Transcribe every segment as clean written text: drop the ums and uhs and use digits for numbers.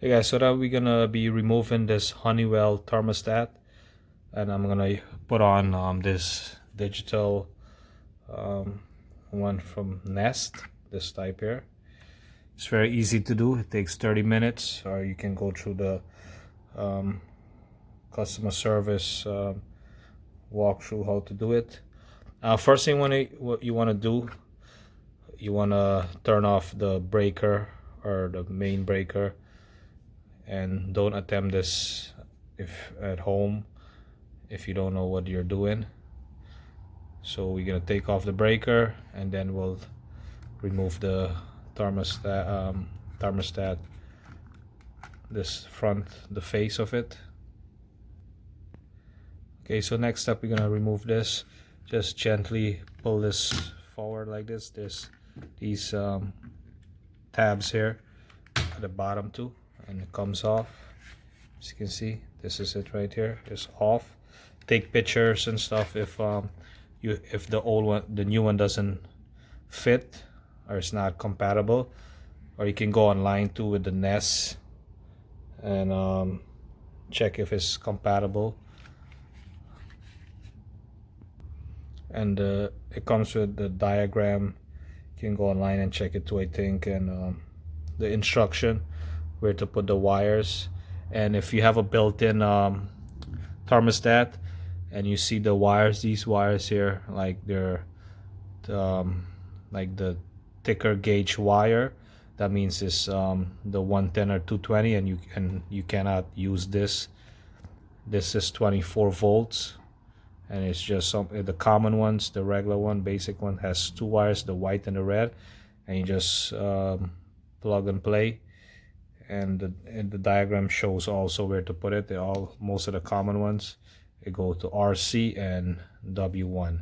Hey guys, so now we're gonna be removing this Honeywell thermostat, and I'm gonna put on this digital one from Nest, this type here. It's very easy to do. It takes 30 minutes, or you can go through the um, customer service walkthrough how to do it. First thing what you want to do, you want to turn off the breaker or the main breaker, and don't attempt this if at home if you don't know what you're doing. So we're gonna take off the breaker, and then we'll remove the thermostat, this front, the face of it. Okay, so next step, we're gonna remove this. Just gently pull this forward like this. There's these tabs here at the bottom too, and it comes off. As you can see, this is it right here. It's off. Take pictures and stuff if the old one, the new one doesn't fit or it's not compatible, or you can go online too with the Nest and check if it's compatible. And it comes with the diagram. You can go online and check it too, I think, and the instruction where to put the wires. And if you have a built-in thermostat and you see the wires, these wires here, like they're like the thicker gauge wire, that means it's the 110 or 220, and you cannot use this. This is 24 volts, and it's just the common ones. The regular one, basic one, has two wires, the white and the red, and you just plug and play. And the diagram shows also where to put it. Most of the common ones, they go to RC and W1,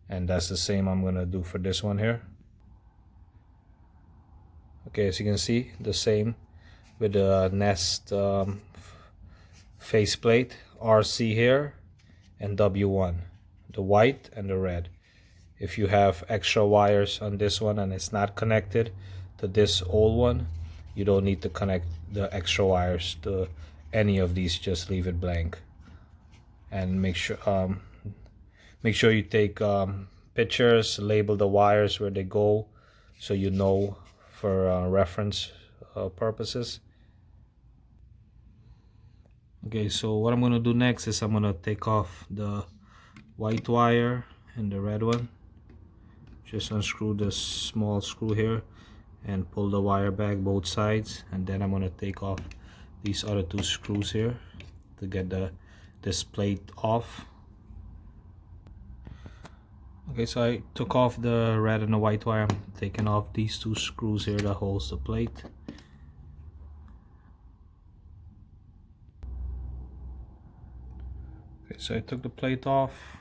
and that's the same I'm gonna do for this one here. Okay, as you can see, the same with the Nest faceplate, RC here and W1, the white and the red. If you have extra wires on this one and it's not connected to this old one, you don't need to connect the extra wires to any of these. Just leave it blank, and make sure you take pictures, label the wires where they go, so you know for reference purposes. Okay, so what I'm gonna do next is I'm gonna take off the white wire and the red one. Just unscrew the small screw here and pull the wire back both sides, and then I'm gonna take off these other two screws here to get this plate off. Okay, so I took off the red and the white wire. I'm taking off these two screws here that holds the plate. Okay, so I took the plate off.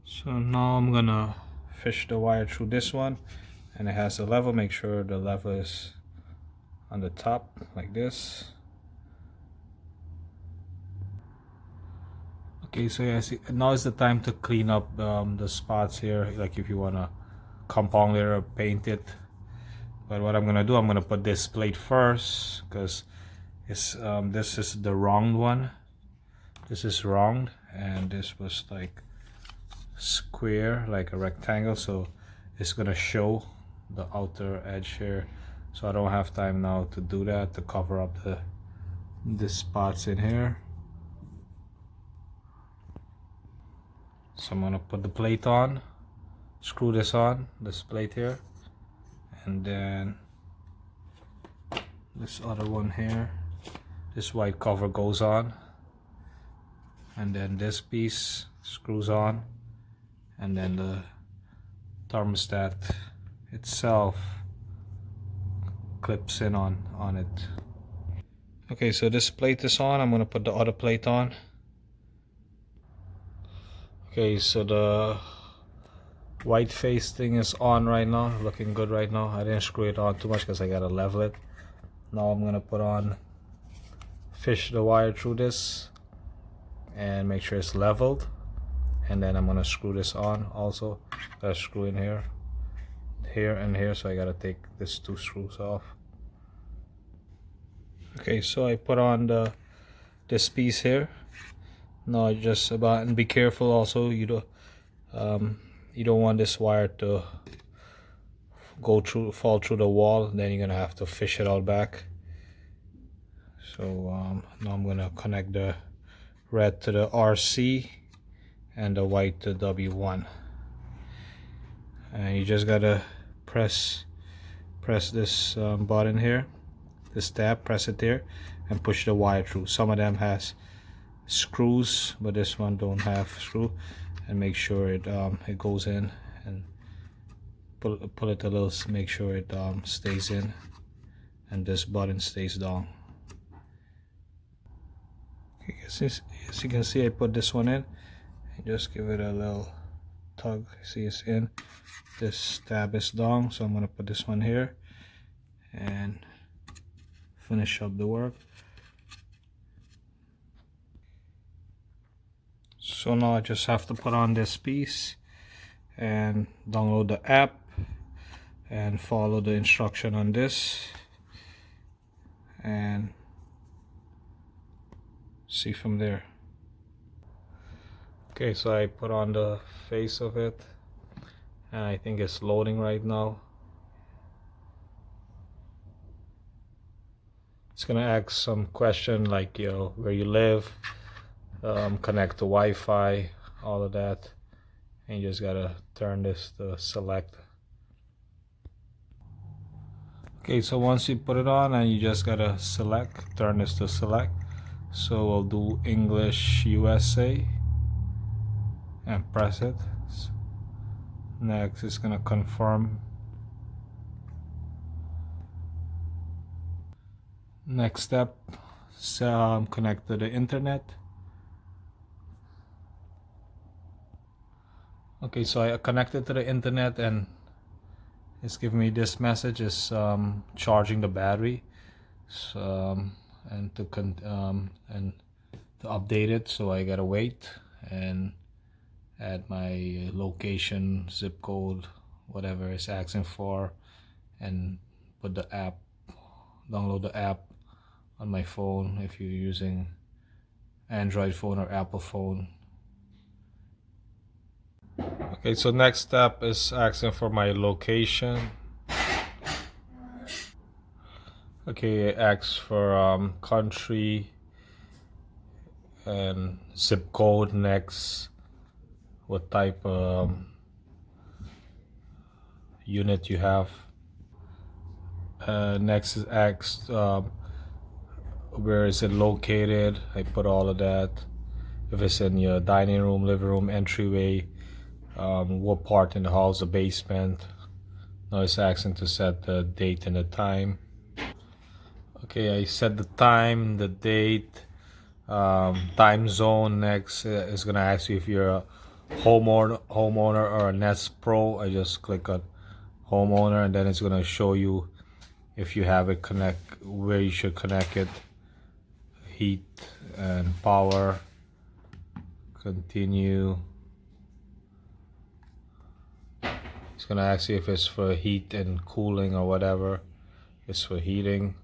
So now I'm gonna fish the wire through this one, and it has a level. Make sure the level is on the top like this. Okay, so yeah, see, now is the time to clean up the spots here, like if you wanna compound it or paint it. But what I'm gonna do, I'm gonna put this plate first, because it's this is the round one. This is round, and this was like square, like a rectangle, so it's gonna show the outer edge here. So I don't have time now to do that, to cover up the spots in here. So I'm gonna put the plate on, screw this on, this plate here, and then this other one here, this white cover goes on, and then this piece screws on, and then the thermostat itself clips in on it. Okay, so this plate is on. I'm gonna put the other plate on. Okay, so the white face thing is on right now, looking good right now. I didn't screw it on too much because I gotta level it. Now I'm gonna fish the wire through this and make sure it's leveled, and then I'm gonna screw this on also. Gotta screw in here and here, so I gotta take these two screws off. Okay, so I put on this piece here. Now just about, and be careful also, you don't want this wire to fall through the wall. Then you're gonna have to fish it all back. So now I'm gonna connect the red to the RC and the white to W1, and you just gotta press this button here, this tab, press it there and push the wire through. Some of them has screws, but this one don't have screw, and make sure it goes in, and pull it a little, make sure it stays in, and this button stays down. Okay, as you can see, I put this one in and just give it a little tug. See, it's in. This tab is down, so I'm gonna put this one here and finish up the work. So now I just have to put on this piece and download the app and follow the instruction on this and see from there. Okay, so I put on the face of it and I think it's loading right now. It's gonna ask some question like, you know, where you live, connect to Wi-Fi, all of that, and you just gotta turn this to select. Okay, so once you put it on, and you just gotta select, turn this to select. So we'll do English USA and press it. Next it's gonna confirm. Next step, connect to the internet. Okay, so I connected to the internet and it's giving me this message, is charging the battery, so, and to update it, so I gotta wait and add my location, zip code, whatever it's asking for, and put the app, download the app on my phone if you're using Android phone or Apple phone. Okay, so next step is asking for my location. Okay, it asks for country and zip code. Next, what type of unit you have. Next is asked where is it located. I put all of that. If it's in your dining room, living room, entryway, what part in the house, the basement. Now it's asking to set the date and the time. Okay, I set the time, the date, time zone. Next is gonna ask you if you're a homeowner or a Nest Pro. I just click on homeowner, and then it's gonna show you if you have it connect, where you should connect it, heat and power. Continue. It's gonna ask you if it's for heat and cooling or whatever. It's for heating.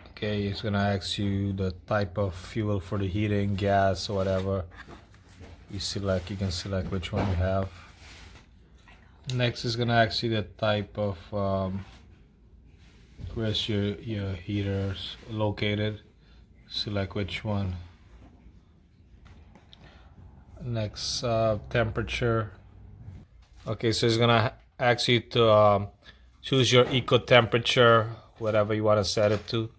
Okay, it's gonna ask you the type of fuel for the heating, gas or whatever. You can select which one you have. Next is gonna ask you the type of where's your heaters located. Select which one. Next, temperature. Okay, so it's gonna ask you to choose your eco temperature, whatever you want to set it to.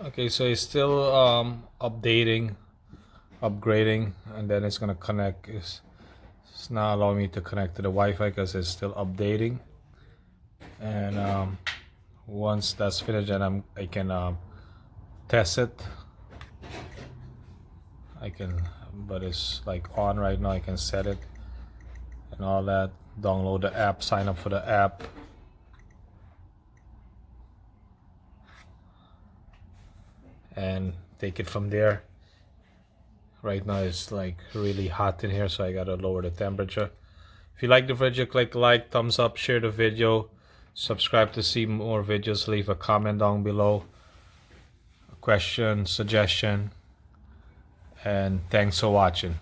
Okay, so it's still updating, upgrading, and then it's gonna connect. It's not allowing me to connect to the Wi-Fi because it's still updating. And once that's finished, then I can test it. But it's like on right now. I can set it and all that. Download the app, sign up for the app. And take it from there. Right now it's like really hot in here, so I gotta lower the temperature. If you like the video, click like, thumbs up, share the video, subscribe to see more videos, leave a comment down below, a question, suggestion, and thanks for watching.